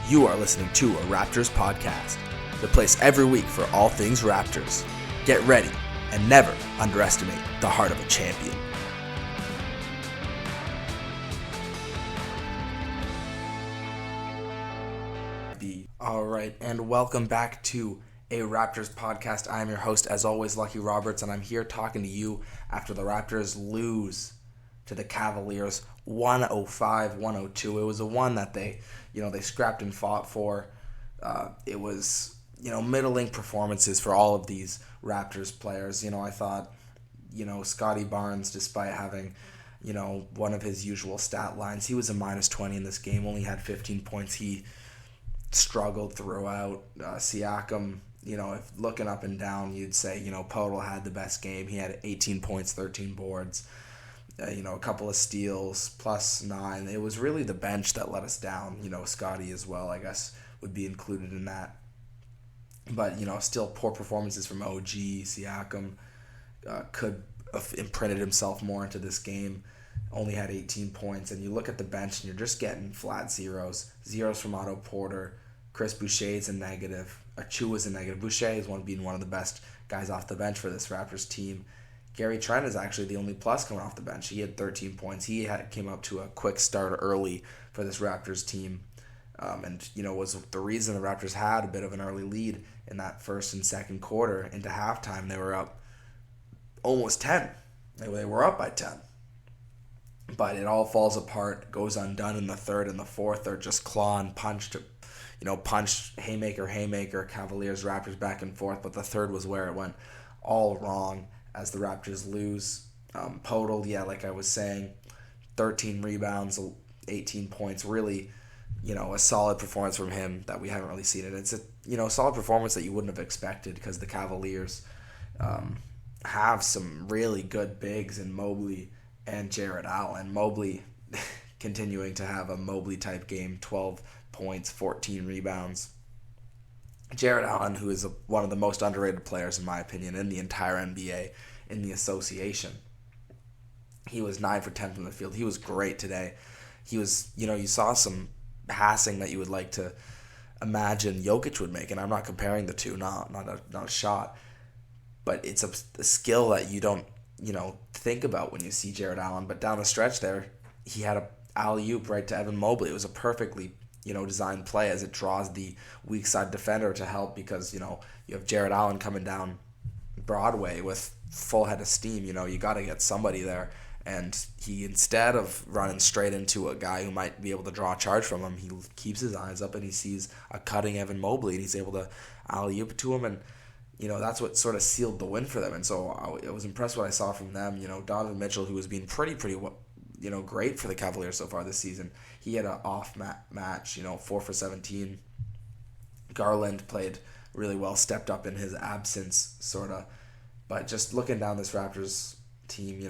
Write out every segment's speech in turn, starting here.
You are listening to a Raptors podcast, the place every week for all things Raptors. Get ready and never underestimate the heart of a champion. All right, and welcome back to a Raptors podcast. I am your host, as always, Lucky Roberts, and I'm here talking to you after the Raptors lose to the Cavaliers 105-102. It was a one that they scrapped and fought for. It was, middling performances for all of these Raptors players. I thought, Scottie Barnes, despite having, one of his usual stat lines, he was a minus 20 in this game, only had 15 points. He struggled throughout. Siakam, if looking up and down, you'd say, Podol had the best game. He had 18 points, 13 boards. A couple of steals, plus 9. It was really the bench that let us down. Scottie as well, I guess, would be included in that. But, still poor performances from OG. Siakam could have imprinted himself more into this game. Only had 18 points. And you look at the bench and you're just getting flat zeros. Zeros from Otto Porter. Chris Boucher's a negative. Achua's a negative. Boucher is being one of the best guys off the bench for this Raptors team. Gary Trent is actually the only plus coming off the bench. He had 13 points. He came up to a quick start early for this Raptors team, and was the reason the Raptors had a bit of an early lead in that first and second quarter. Into halftime, they were up almost 10. They were up by 10. But it all falls apart, goes undone in the third and the fourth. They're just claw and punch haymaker, Cavaliers, Raptors back and forth. But the third was where it went all wrong, as the Raptors lose. Podol, like I was saying, 13 rebounds, 18 points. Really, a solid performance from him that we haven't really seen. And it's a solid performance that you wouldn't have expected, because the Cavaliers have some really good bigs in Mobley and Jarrett Allen. Mobley continuing to have a Mobley-type game, 12 points, 14 rebounds. Jarrett Allen, who is one of the most underrated players, in my opinion, in the entire NBA, in the association. He was 9 for 10 from the field. He was great today. He was, you saw some passing that you would like to imagine Jokic would make, and I'm not comparing the two, not a shot, but it's a skill that you don't, think about when you see Jarrett Allen. But down the stretch there, he had a alley-oop right to Evan Mobley. It was a perfectly designed play, as it draws the weak side defender to help, because, you have Jarrett Allen coming down Broadway with full head of steam. You got to get somebody there. And he, instead of running straight into a guy who might be able to draw a charge from him, he keeps his eyes up and he sees a cutting Evan Mobley, and he's able to alley-oop to him. And, that's what sort of sealed the win for them. And so I was impressed what I saw from them. Donovan Mitchell, who has been pretty great for the Cavaliers so far this season. He had an off match, 4 for 17. Garland played really well, stepped up in his absence, sort of. But just looking down this Raptors team,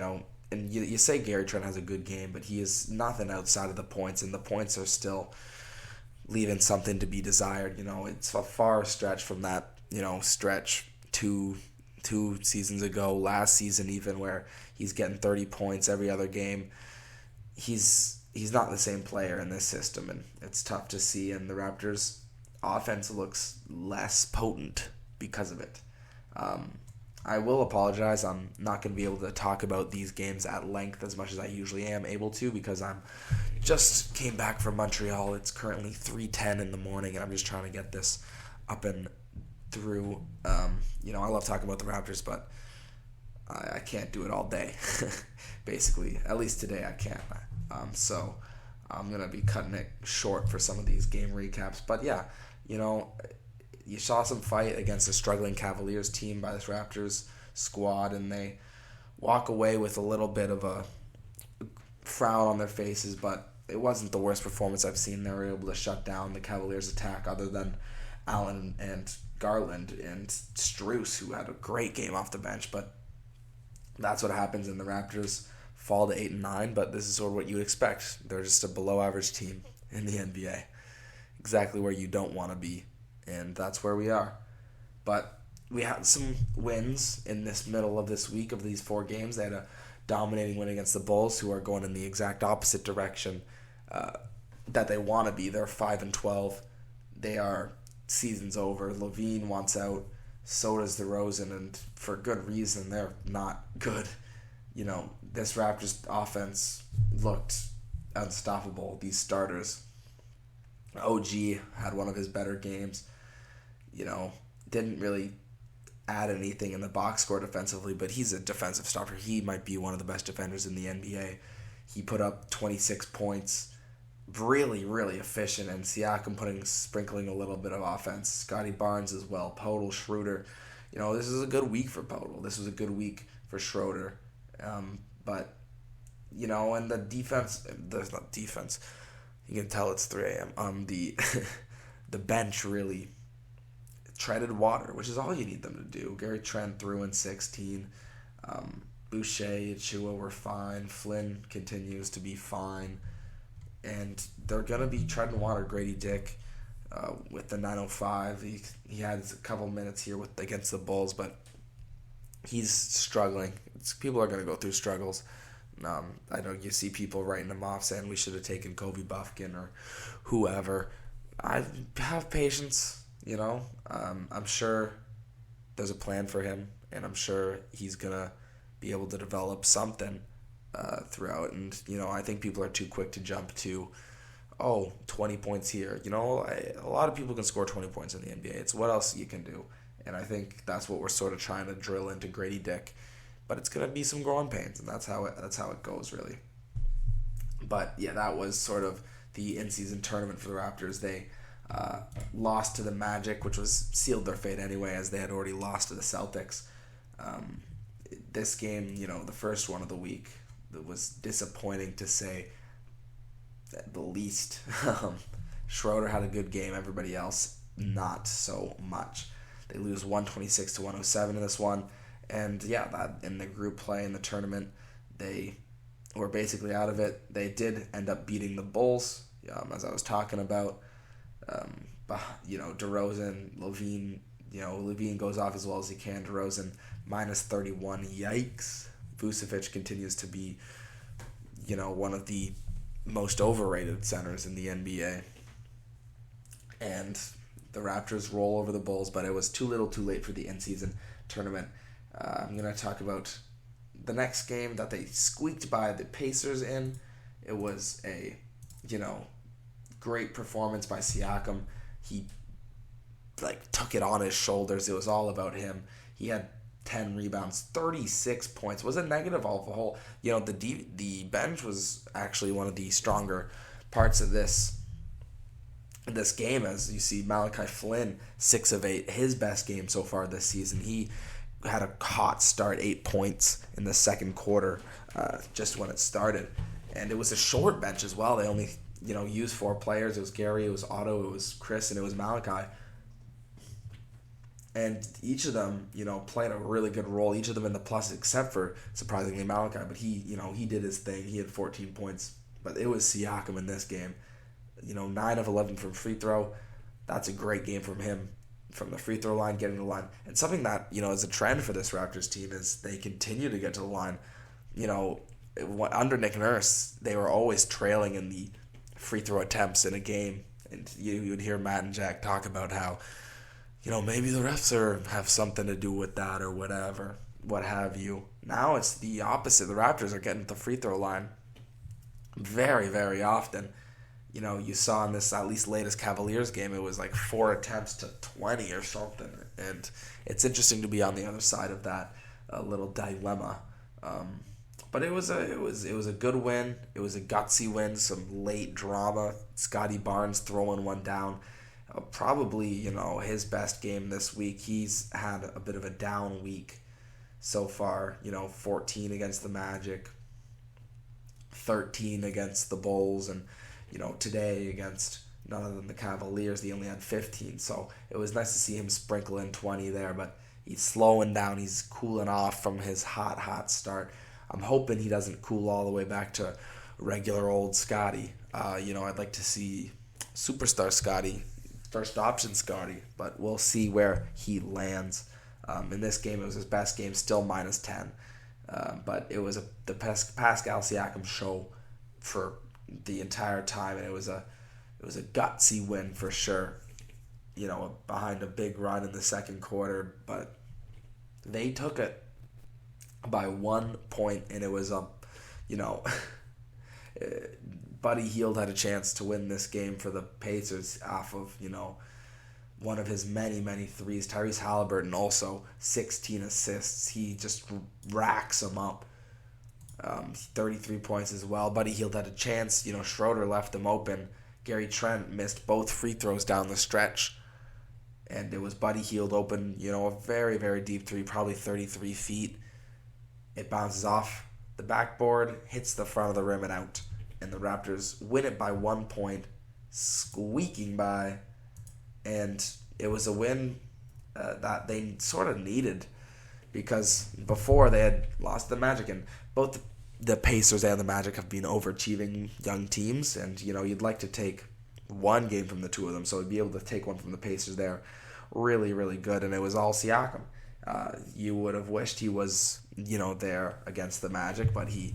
and you say Gary Trent has a good game, but he is nothing outside of the points, and the points are still leaving something to be desired. It's a far stretch from that, stretch two seasons ago, last season even, where he's getting 30 points every other game. He's not the same player in this system, and it's tough to see, and the Raptors' offense looks less potent because of it. I will apologize. I'm not going to be able to talk about these games at length as much as I usually am able to, because I'm just came back from Montreal. It's currently 3:10 in the morning, and I'm just trying to get this up and through. I love talking about the Raptors, but I can't do it all day, basically. At least today I can't. So I'm going to be cutting it short for some of these game recaps. But yeah, you saw some fight against a struggling Cavaliers team by this Raptors squad, and they walk away with a little bit of a frown on their faces, but it wasn't the worst performance I've seen. They were able to shut down the Cavaliers' attack, other than Allen and Garland and Strus, who had a great game off the bench. But that's what happens, and the Raptors fall to 8-9, but this is sort of what you would expect. They're just a below-average team in the NBA, exactly where you don't want to be, and that's where we are. But we had some wins in this middle of this week of these 4 games. They had a dominating win against the Bulls, who are going in the exact opposite direction that they want to be. They're 5-12. they are season's over. Levine wants out. So does DeRozan, and for good reason. They're not good. This Raptors offense looked unstoppable. These starters. OG had one of his better games. Didn't really add anything in the box score defensively, but he's a defensive stopper. He might be one of the best defenders in the NBA. He put up 26 points. Really, really efficient, and Siakam sprinkling a little bit of offense. Scottie Barnes as well. Podol, Schroeder. This is a good week for Podol. This was a good week for Schroeder. But and the defense, there's not defense. You can tell it's 3 a.m. The bench really treaded water, which is all you need them to do. Gary Trent threw in 16. Boucher, Achua were fine. Flynn continues to be fine. And they're going to be treading water. Grady Dick with the 905. He had a couple minutes here against the Bulls, but he's struggling. People are going to go through struggles. I know you see people writing him off saying we should have taken Kobe Buffkin or whoever. I have patience, I'm sure there's a plan for him, and I'm sure he's going to be able to develop something throughout. And, I think people are too quick to jump to, 20 points here. A lot of people can score 20 points in the NBA. It's what else you can do. And I think that's what we're sort of trying to drill into Grady Dick. But it's going to be some growing pains, and that's how it goes, really. But, yeah, that was sort of the in-season tournament for the Raptors. They lost to the Magic, which was sealed their fate anyway, as they had already lost to the Celtics. This game, the first one of the week, it was disappointing to say the least. Schroeder had a good game. Everybody else, not so much. They lose 126 to 107 in this one. And, that in the group play in the tournament, they were basically out of it. They did end up beating the Bulls, as I was talking about. DeRozan, Levine, Levine goes off as well as he can. DeRozan, minus 31. Yikes. Vucevic continues to be, one of the most overrated centers in the NBA. And the Raptors roll over the Bulls, but it was too little too late for the in-season tournament. I'm going to talk about the next game that they squeaked by the Pacers in. It was a, great performance by Siakam. He, took it on his shoulders. It was all about him. He had 10 rebounds, 36 points. Was a negative all the whole. The bench was actually one of the stronger parts of this game, as you see Malachi Flynn, 6 of 8, his best game so far this season. He had a hot start, 8 points in the second quarter, just when it started. And it was a short bench as well. They only, used 4 players. It was Gary, it was Otto, it was Chris, and it was Malachi. And each of them, played a really good role. Each of them in the plus, except for, surprisingly, Malachi. But he did his thing. He had 14 points. But it was Siakam in this game. 9 of 11 from free throw. That's a great game from him. From the free throw line, getting to the line. And something that, is a trend for this Raptors team is they continue to get to the line. Under Nick Nurse, they were always trailing in the free throw attempts in a game. And you would hear Matt and Jack talk about how, maybe the refs have something to do with that or whatever, what have you. Now it's the opposite. The Raptors are getting to the free throw line very, very often. You saw in this at least latest Cavaliers game, it was 4 attempts to 20 or something. And it's interesting to be on the other side of that little dilemma. But it was a good win. It was a gutsy win, some late drama. Scottie Barnes throwing one down. Probably, his best game this week. He's had a bit of a down week so far. 14 against the Magic, 13 against the Bulls, and today against none other than the Cavaliers, they only had 15. So it was nice to see him sprinkle in 20 there, but he's slowing down. He's cooling off from his hot start. I'm hoping he doesn't cool all the way back to regular old Scottie. I'd like to see superstar Scottie, first option Scottie, but we'll see where he lands. In this game, it was his best game, still minus 10. But it was the Pascal Siakam show for the entire time, and it was a gutsy win for sure. behind a big run in the second quarter, but they took it by 1 point, and it was you know, Buddy Hield had a chance to win this game for the Pacers off of, one of his many, many threes. Tyrese Halliburton also 16 assists. He just racks them up. 33 points as well. Buddy Hield had a chance. Schroeder left him open. Gary Trent missed both free throws down the stretch. And it was Buddy Hield open, a very, very deep three, probably 33 feet. It bounces off the backboard, hits the front of the rim and out. And the Raptors win it by 1 point, squeaking by. And it was a win that they sort of needed, because before they had lost the Magic, and both the Pacers and the Magic have been overachieving young teams, and you'd like to take one game from the two of them, so to be able to take one from the Pacers there, really, really good. And it was all Siakam. You would have wished he was, there against the Magic, but he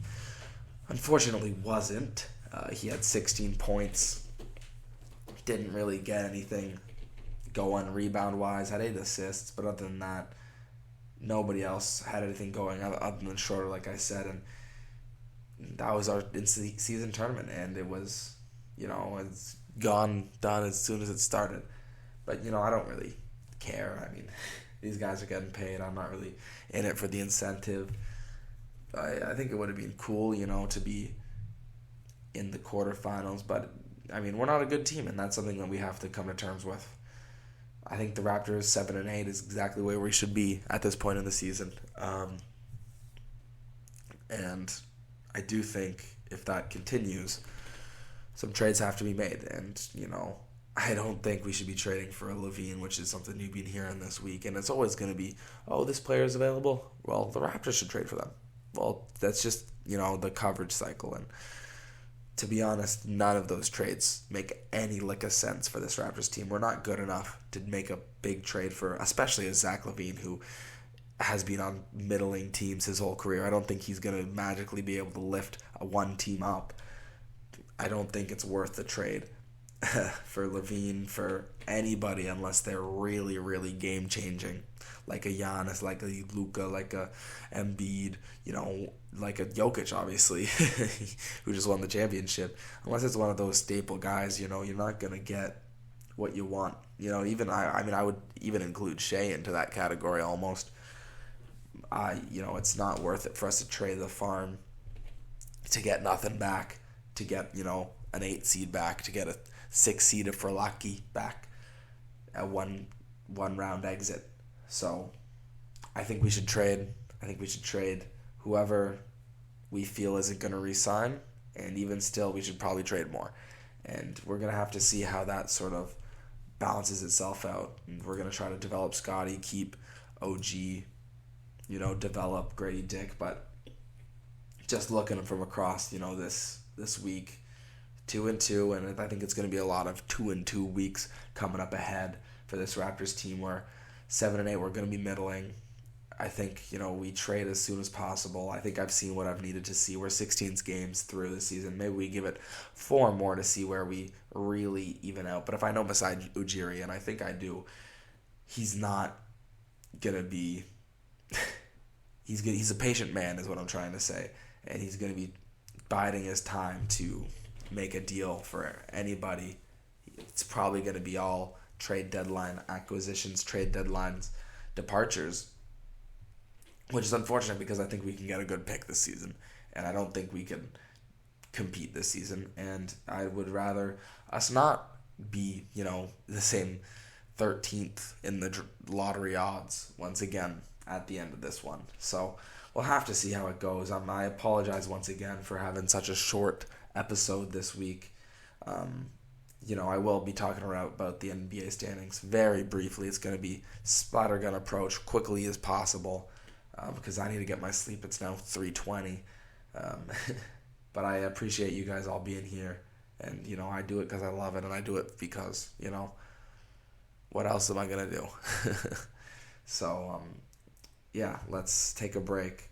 unfortunately wasn't. He had 16 points, didn't really get anything going rebound-wise, had 8 assists, but other than that, nobody else had anything going other than Schroeder, like I said, and that was our in-season tournament, and it was, it's done as soon as it started. But, I don't really care. I mean, these guys are getting paid. I'm not really in it for the incentive. I think it would have been cool, to be in the quarterfinals, but, I mean, we're not a good team, and that's something that we have to come to terms with. I think the Raptors 7-8 is exactly where we should be at this point in the season. And I do think if that continues, some trades have to be made. And, I don't think we should be trading for a Levine, which is something you've been hearing this week. And it's always going to be, this player is available. Well, the Raptors should trade for them. Well, that's just, the coverage cycle. And to be honest, none of those trades make any lick of sense for this Raptors team. We're not good enough to make a big trade for, especially a Zach LaVine, who has been on middling teams his whole career. I don't think he's going to magically be able to lift one team up. I don't think it's worth the trade for LaVine, for anybody, unless they're really, really game-changing. Like a Giannis, like a Luka, like a Embiid, like a Jokic, obviously, who just won the championship. Unless it's one of those staple guys, you're not going to get what you want. Even I would even include Shea into that category almost. It's not worth it for us to trade the farm to get nothing back, to get, an 8 seed back, to get a 6 seed if we're lucky back, a one round exit. So I think we should trade. I think we should trade whoever we feel isn't going to re-sign, and even still, we should probably trade more. And we're going to have to see how that sort of balances itself out. And we're going to try to develop Scottie, keep OG, develop Grady Dick. But just looking from across, this week, 2-2, and I think it's going to be a lot of 2-2 weeks coming up ahead for this Raptors team, where 7-8 we're going to be middling. I think, we trade as soon as possible. I think I've seen what I've needed to see. We're 16 games through the season. Maybe we give it 4 more to see where we really even out. But if I know beside Ujiri, and I think I do, he's not going to be... he's a patient man is what I'm trying to say. And he's going to be biding his time to make a deal for anybody. It's probably going to be all trade deadline acquisitions, trade deadlines, departures, which is unfortunate because I think we can get a good pick this season, and I don't think we can compete this season, and I would rather us not be, the same 13th in the lottery odds once again at the end of this one. So we'll have to see how it goes. I apologize once again for having such a short episode this week. I will be talking about the NBA standings very briefly. It's going to be splattergun approach quickly as possible because I need to get my sleep. It's now 3:20. But I appreciate you guys all being here. And, I do it because I love it, and I do it because, what else am I going to do? So, let's take a break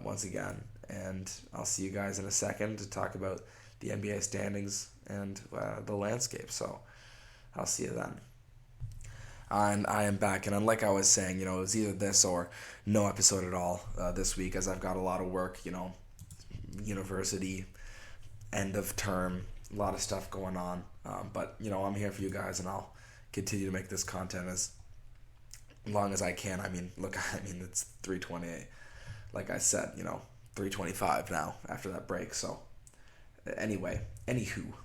once again. And I'll see you guys in a second to talk about the NBA standings and the landscape. So I'll see you then. And I am back, and like I was saying, it was either this or no episode at all this week, as I've got a lot of work, university, end of term, a lot of stuff going on. But I'm here for you guys, and I'll continue to make this content as long as I can. I mean, look, it's 3:28, like I said, 3:25 now after that break. So anywho,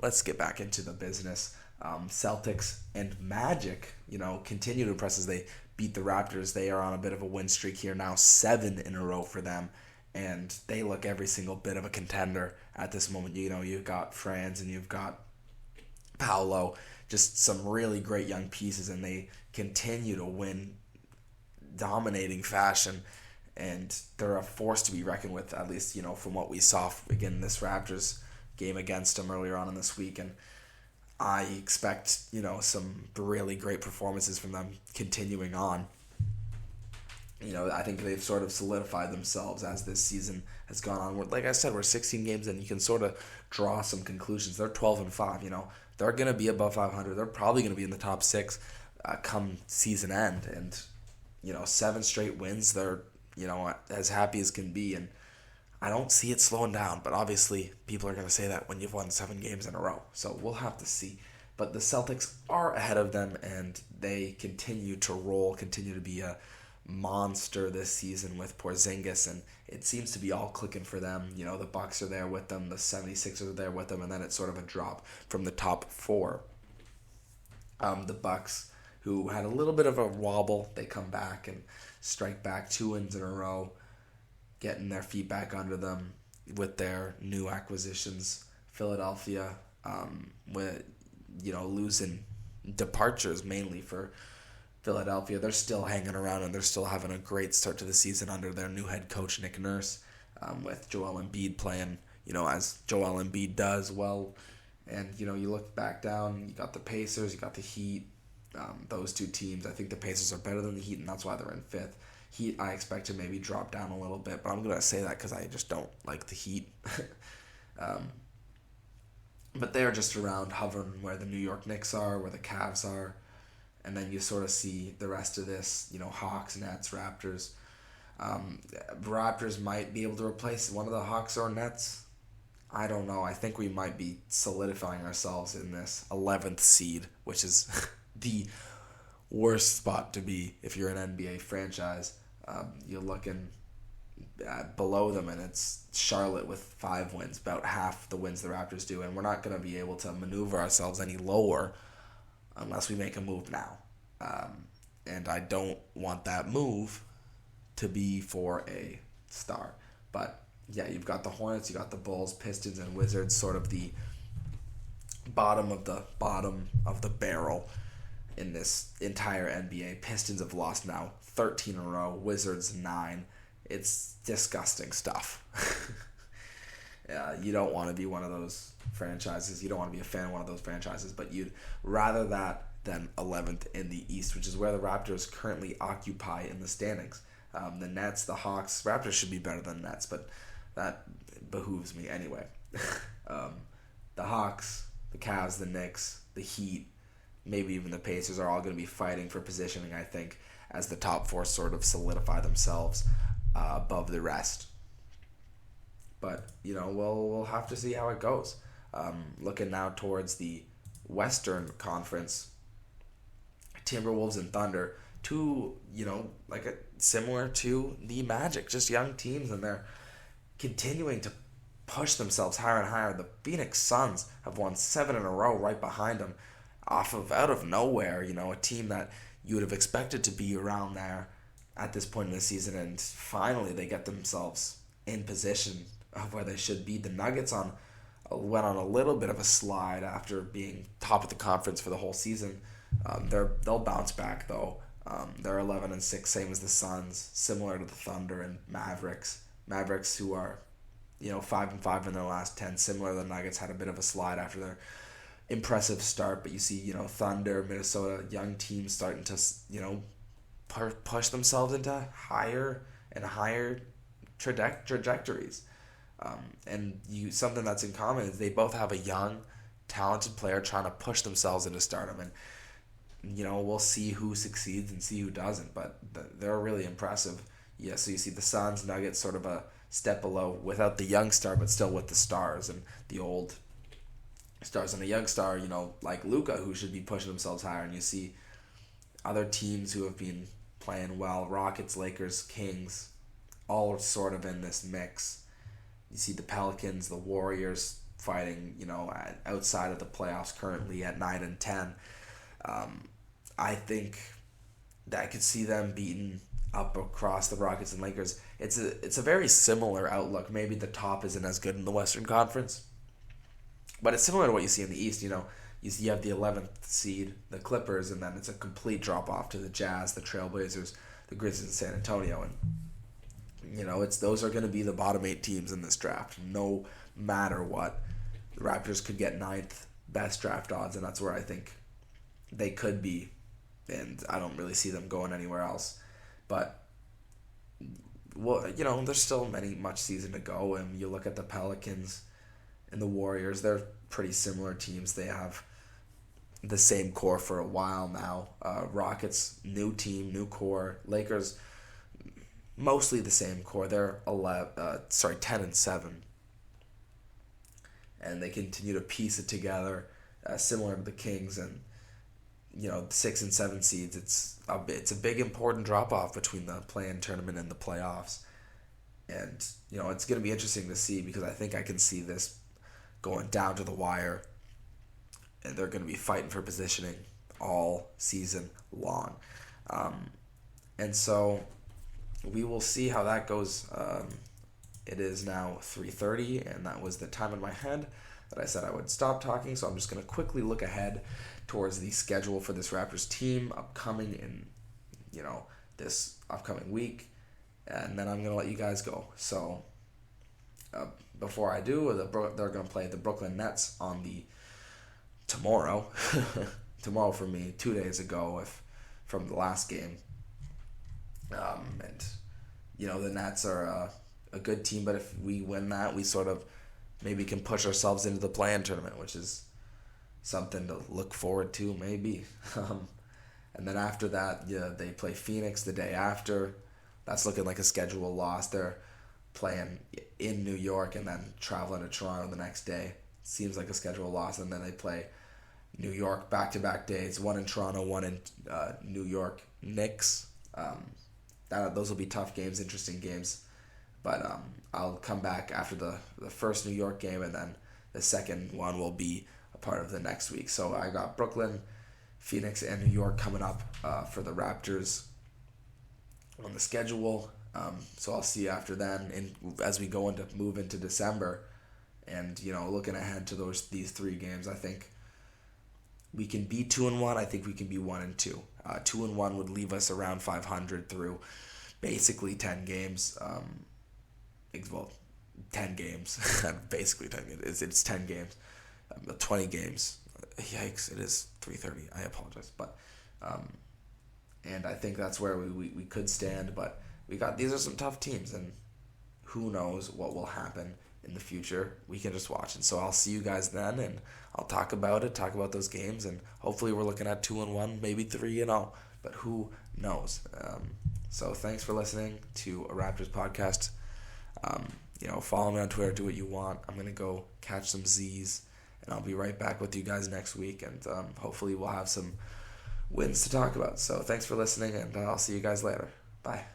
let's get back into the business. Celtics and Magic, continue to impress as they beat the Raptors. They are on a bit of a win streak here now, 7 in a row for them, and they look every single bit of a contender at this moment. You've got Franz and you've got Paolo, just some really great young pieces, and they continue to win dominating fashion, and they're a force to be reckoned with, at least, from what we saw, again, this Raptors game against them earlier on in this week. And I expect, some really great performances from them continuing on. I think they've sort of solidified themselves as this season has gone on. Like I said, we're 16 games in. You can sort of draw some conclusions. They're 12-5. They're going to be above 500. They're probably going to be in the top 6 come season end. And 7 straight wins. They're as happy as can be, and I don't see it slowing down. But obviously, people are going to say that when you've won 7 games in a row. So we'll have to see. But the Celtics are ahead of them, and they continue to roll, continue to be a monster this season with Porzingis, and it seems to be all clicking for them. The Bucks are there with them, the 76ers are there with them, and then it's sort of a drop from the top 4. The Bucks, who had a little bit of a wobble, they come back and strike back 2 wins in a row, getting their feet back under them with their new acquisitions. Philadelphia, with losing departures mainly for Philadelphia. They're still hanging around, and they're still having a great start to the season under their new head coach, Nick Nurse, with Joel Embiid playing, as Joel Embiid does well. And, you look back down, you got the Pacers, you got the Heat, those 2 teams. I think the Pacers are better than the Heat, and that's why they're in 5th. Heat, I expect to maybe drop down a little bit, but I'm going to say that because I just don't like the Heat. But they're just around hovering where the New York Knicks are, where the Cavs are. And then you sort of see the rest of this, Hawks, Nets, Raptors. Raptors might be able to replace one of the Hawks or Nets. I don't know. I think we might be solidifying ourselves in this 11th seed, which is the worst spot to be if you're an NBA franchise. You're looking below them, and it's Charlotte with 5 wins, about half the wins the Raptors do. And we're not going to be able to maneuver ourselves any lower unless we make a move now. And I don't want that move to be for a star. But, yeah, you've got the Hornets, you got the Bulls, Pistons, and Wizards, sort of the bottom of the barrel in this entire NBA. Pistons have lost now 13 in a row, Wizards 9. It's disgusting stuff. You don't want to be one of those franchises. You don't want to be a fan of one of those franchises, but you'd rather that than 11th in the East, which is where the Raptors currently occupy in the standings. The Nets, the Hawks, Raptors should be better than Nets, but that behooves me anyway. The Hawks, the Cavs, the Knicks, the Heat, maybe even the Pacers are all going to be fighting for positioning, I think, as the top 4 sort of solidify themselves above the rest. But, we'll have to see how it goes. Looking now towards the Western Conference, Timberwolves and Thunder, 2, similar to the Magic, just young teams, and they're continuing to push themselves higher and higher. The Phoenix Suns have won 7 in a row right behind them, out of nowhere, a team that you would have expected to be around there at this point in the season, and finally they get themselves in position of where they should be. The Nuggets went on a little bit of a slide after being top of the conference for the whole season. They'll bounce back though. They're 11-6, same as the Suns, similar to the Thunder and Mavericks. Mavericks, who are 5-5 in their last 10, similar to the Nuggets, had a bit of a slide after their impressive start. But you see, Thunder, Minnesota, young teams starting to push themselves into higher and higher trajectories. And something that's in common is they both have a young, talented player trying to push themselves into stardom. And we'll see who succeeds and see who doesn't. But they're really impressive. Yeah, so you see the Suns, Nuggets, sort of a step below without the young star, but still with the stars and the old stars and a young star, like Luka, who should be pushing themselves higher. And you see other teams who have been playing well, Rockets, Lakers, Kings, all sort of in this mix. You see the Pelicans, the Warriors fighting, outside of the playoffs currently at 9 and 10. I think that I could see them beating up across the Rockets and Lakers. It's a very similar outlook. Maybe the top isn't as good in the Western Conference, but it's similar to what you see in the East. You have the 11th seed, the Clippers, and then it's a complete drop off to the Jazz, the Trailblazers, the Grizzlies, and San Antonio. And those are going to be the bottom 8 teams in this draft, no matter what. The Raptors could get 9th best draft odds, and that's where I think they could be, and I don't really see them going anywhere else. But there's still much season to go, and you look at the Pelicans and the Warriors, they're pretty similar teams. They have the same core for a while now. Rockets, new team, new core. Lakers, mostly the same core. They're 10 and 7, and they continue to piece it together, similar to the Kings and 6 and 7 seeds. It's a big important drop off between the play-in tournament and the playoffs, and it's going to be interesting to see, because I think I can see this going down to the wire, and they're going to be fighting for positioning all season long. And so we will see how that goes. It is now 3:30, and that was the time in my head that I said I would stop talking, so I'm just going to quickly look ahead towards the schedule for this Raptors team upcoming in this upcoming week, and then I'm going to let you guys go. So before I do, they're going to play the Brooklyn Nets on the tomorrow for me, 2 days ago from the last game. And the Nets are a good team, but if we win that, we sort of maybe can push ourselves into the play-in tournament, which is something to look forward to, maybe. And then after that, they play Phoenix the day after. That's looking like a schedule loss. They're playing in New York and then traveling to Toronto the next day. Seems like a schedule loss. And then they play New York back-to-back days, one in Toronto, one in New York. Knicks. Those will be tough games, interesting games. But I'll come back after the first New York game, and then the second one will be a part of the next week. So I got Brooklyn, Phoenix, and New York coming up for the Raptors on the schedule. So I'll see you after then, as we move into December, and looking ahead to these 3 games. I think we can be 2-1. I think we can be 1-2. 2-1 would leave us around 500 through basically 10 games. 10 games. Basically 10 games. It's 10 games. 20 games. Yikes! It is 3:30. I apologize, but and I think that's where we could stand. But these are some tough teams, and who knows what will happen in the future. We can just watch. And so I'll see you guys then, and I'll talk about those games, and hopefully we're looking at 2-1, maybe 3-0, but who knows. So thanks for listening to a Raptors podcast. Follow me on Twitter, do what you want. I'm going to go catch some Z's, and I'll be right back with you guys next week, and hopefully we'll have some wins to talk about. So thanks for listening, and I'll see you guys later. Bye.